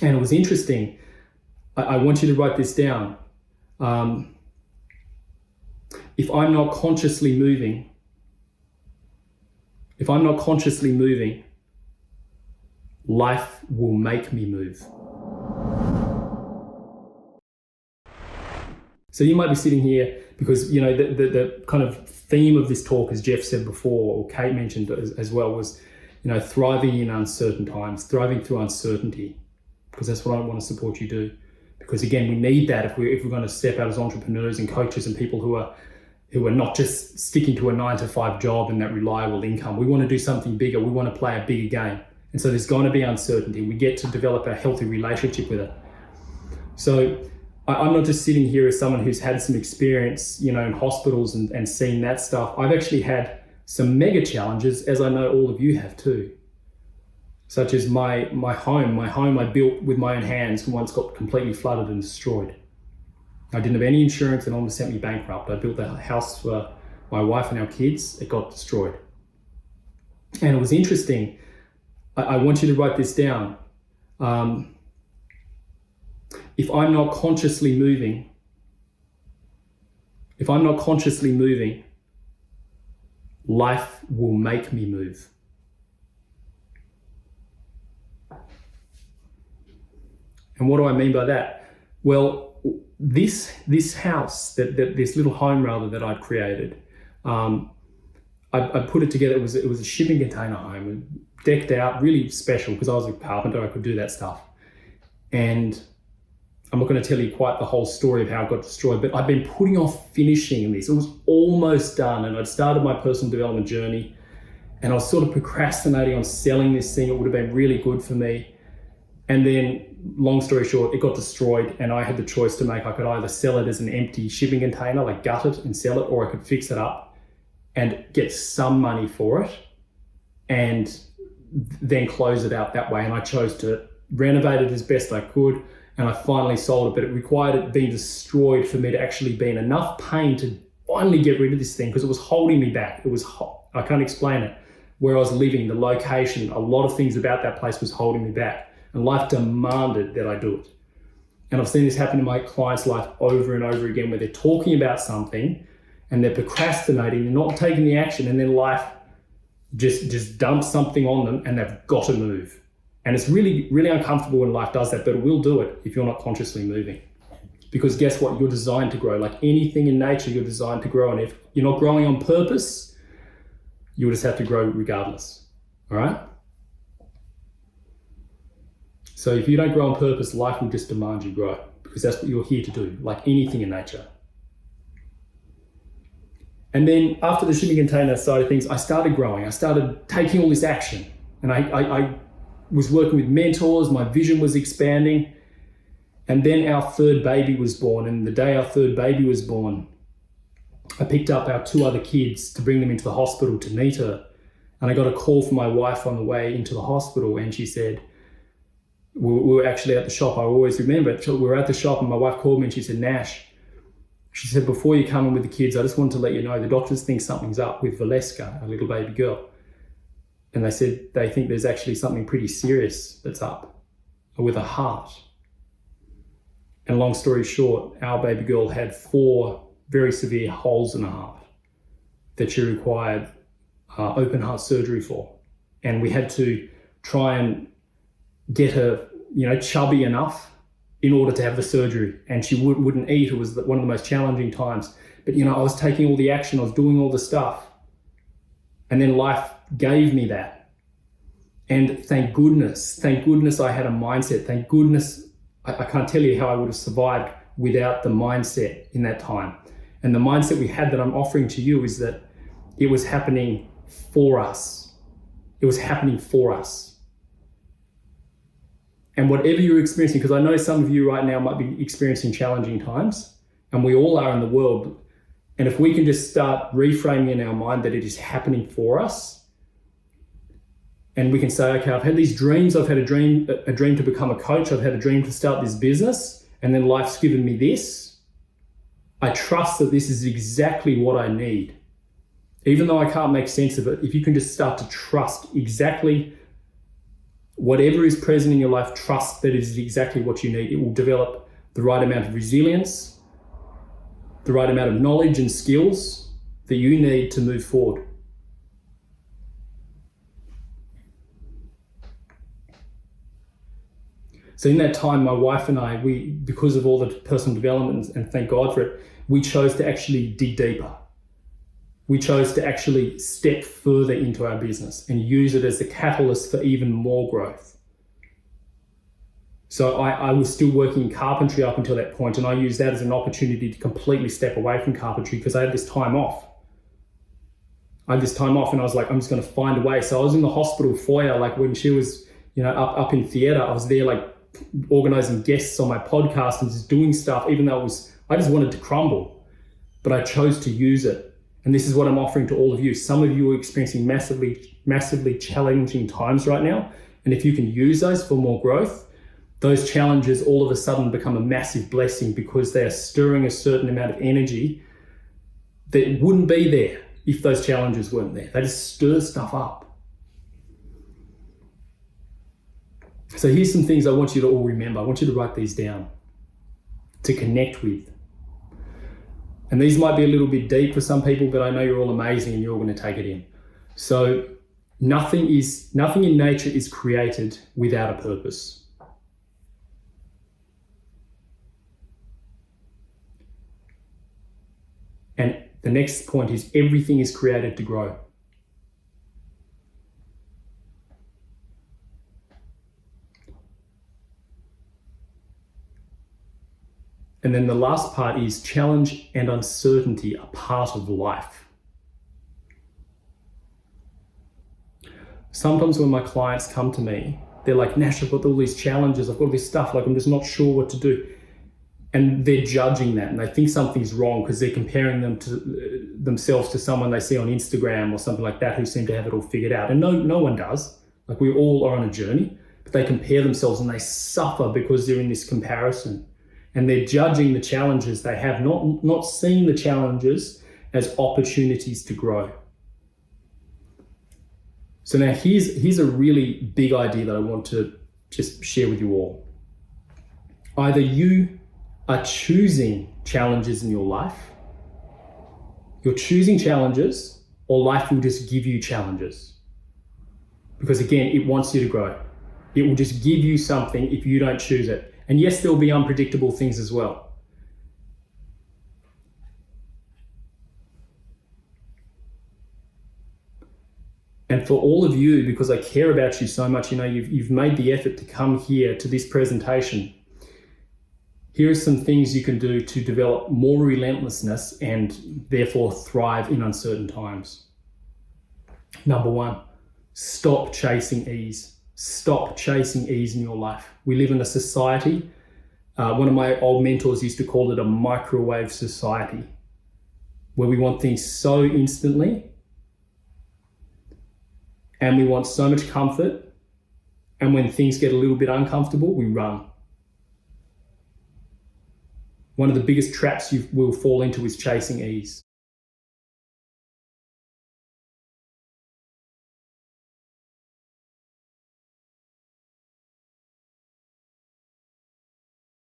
And it was interesting. I want you to write this down. If I'm not consciously moving, life will make me move. So you might be sitting here because, you know, the kind of theme of this talk, as Jeff said before, or Kate mentioned as well, was, you know, thriving in uncertain times, thriving through uncertainty, because that's what I want to support you do. Because again, we need that if we're going to step out as entrepreneurs and coaches and people who are not just sticking to a 9-to-5 job and that reliable income. We want to do something bigger. We want to play a bigger game. And so there's going to be uncertainty. We get to develop a healthy relationship with it. So I'm not just sitting here as someone who's had some experience, you know, in hospitals and seen that stuff. I've actually had some mega challenges, as I know all of you have too. Such as my home I built with my own hands and once got completely flooded and destroyed. I didn't have any insurance and almost sent me bankrupt. I built a house for my wife and our kids. It got destroyed. And it was interesting. I want you to write this down. If I'm not consciously moving, life will make me move. And what do I mean by that? Well, this house, this little home rather that I'd created, I put it together. It was a shipping container home, decked out, really special because I was a carpenter. I could do that stuff. And I'm not going to tell you quite the whole story of how it got destroyed, but I've been putting off finishing this. It was almost done, and I'd started my personal development journey, and I was sort of procrastinating on selling this thing. It would have been really good for me. And then, long story short, it got destroyed, and I had the choice to make. I could either sell it as an empty shipping container, like gut it and sell it, or I could fix it up and get some money for it and then close it out that way. And I chose to renovate it as best I could, and I finally sold it, but it required it being destroyed for me to actually be in enough pain to finally get rid of this thing, because it was holding me back. It was I can't explain it. Where I was living, the location, a lot of things about that place was holding me back. And life demanded that I do it. And I've seen this happen in my clients' life over and over again, where they're talking about something and they're procrastinating, they're not taking the action, and then life just dumps something on them and they've got to move. And it's really, really uncomfortable when life does that, but it will do it if you're not consciously moving. Because guess what? You're designed to grow. Like anything in nature, you're designed to grow. And if you're not growing on purpose, you'll just have to grow regardless. All right? So if you don't grow on purpose, life will just demand you grow, because that's what you're here to do, like anything in nature. And then after the shipping container side of things, I started growing. I started taking all this action, and I was working with mentors. My vision was expanding. And then our third baby was born. And the day our third baby was born, I picked up our 2 other kids to bring them into the hospital to meet her. And I got a call from my wife on the way into the hospital, and she said, we were actually at the shop. I always remember it. We were at the shop and my wife called me and she said, Nash, she said, before you come in with the kids, I just wanted to let you know the doctors think something's up with Valeska, our little baby girl. And they said they think there's actually something pretty serious that's up with her heart. And long story short, our baby girl had 4 very severe holes in her heart that she required open heart surgery for. And we had to try and get her, chubby enough in order to have the surgery. And she wouldn't eat. It was one of the most challenging times. But, I was taking all the action. I was doing all the stuff. And then life gave me that. And thank goodness I had a mindset. Thank goodness, I can't tell you how I would have survived without the mindset in that time. And the mindset we had that I'm offering to you is that it was happening for us. It was happening for us. And whatever you're experiencing, because I know some of you right now might be experiencing challenging times, and we all are in the world. And if we can just start reframing in our mind that it is happening for us, and we can say, okay, I've had these dreams. I've had a dream to become a coach. I've had a dream to start this business, and then life's given me this. I trust that this is exactly what I need. Even though I can't make sense of it, if you can just start to trust exactly Whatever is present in your life, trust that it is exactly what you need. It will develop the right amount of resilience, the right amount of knowledge and skills that you need to move forward. So in that time, my wife and I, because of all the personal development, and thank God for it, we chose to actually dig deeper. We chose to actually step further into our business and use it as the catalyst for even more growth. So I was still working in carpentry up until that point, and I used that as an opportunity to completely step away from carpentry because I had this time off. And I was like, I'm just going to find a way. So I was in the hospital foyer, like when she was, up in theatre, I was there like organizing guests on my podcast and just doing stuff, even though I just wanted to crumble, but I chose to use it. And this is what I'm offering to all of you. Some of you are experiencing massively challenging times right now. And if you can use those for more growth, those challenges all of a sudden become a massive blessing because they are stirring a certain amount of energy that wouldn't be there if those challenges weren't there. They just stir stuff up. So here's some things I want you to all remember. I want you to write these down to connect with. And these might be a little bit deep for some people, but I know you're all amazing and you're all going to take it in. So nothing in nature is created without a purpose. And the next point is everything is created to grow. And then the last part is challenge and uncertainty are part of life. Sometimes when my clients come to me, they're like, Nash, I've got all these challenges, I've got all this stuff, like I'm just not sure what to do. And they're judging that and they think something's wrong because they're comparing themselves to someone they see on Instagram or something like that who seem to have it all figured out. And no one does. Like we all are on a journey, but they compare themselves and they suffer because they're in this comparison. And they're judging the challenges they have, not seeing the challenges as opportunities to grow. So now here's a really big idea that I want to just share with you all. Either you are choosing challenges in your life, you're choosing challenges, or life will just give you challenges. Because again, it wants you to grow. It will just give you something if you don't choose it. And yes, there'll be unpredictable things as well. And for all of you, because I care about you so much, you've made the effort to come here to this presentation. Here are some things you can do to develop more relentlessness and therefore thrive in uncertain times. Number one, stop chasing ease. Stop chasing ease in your life. We live in a society, one of my old mentors used to call it a microwave society, where we want things so instantly and we want so much comfort, and when things get a little bit uncomfortable, we run. One of the biggest traps you will fall into is chasing ease.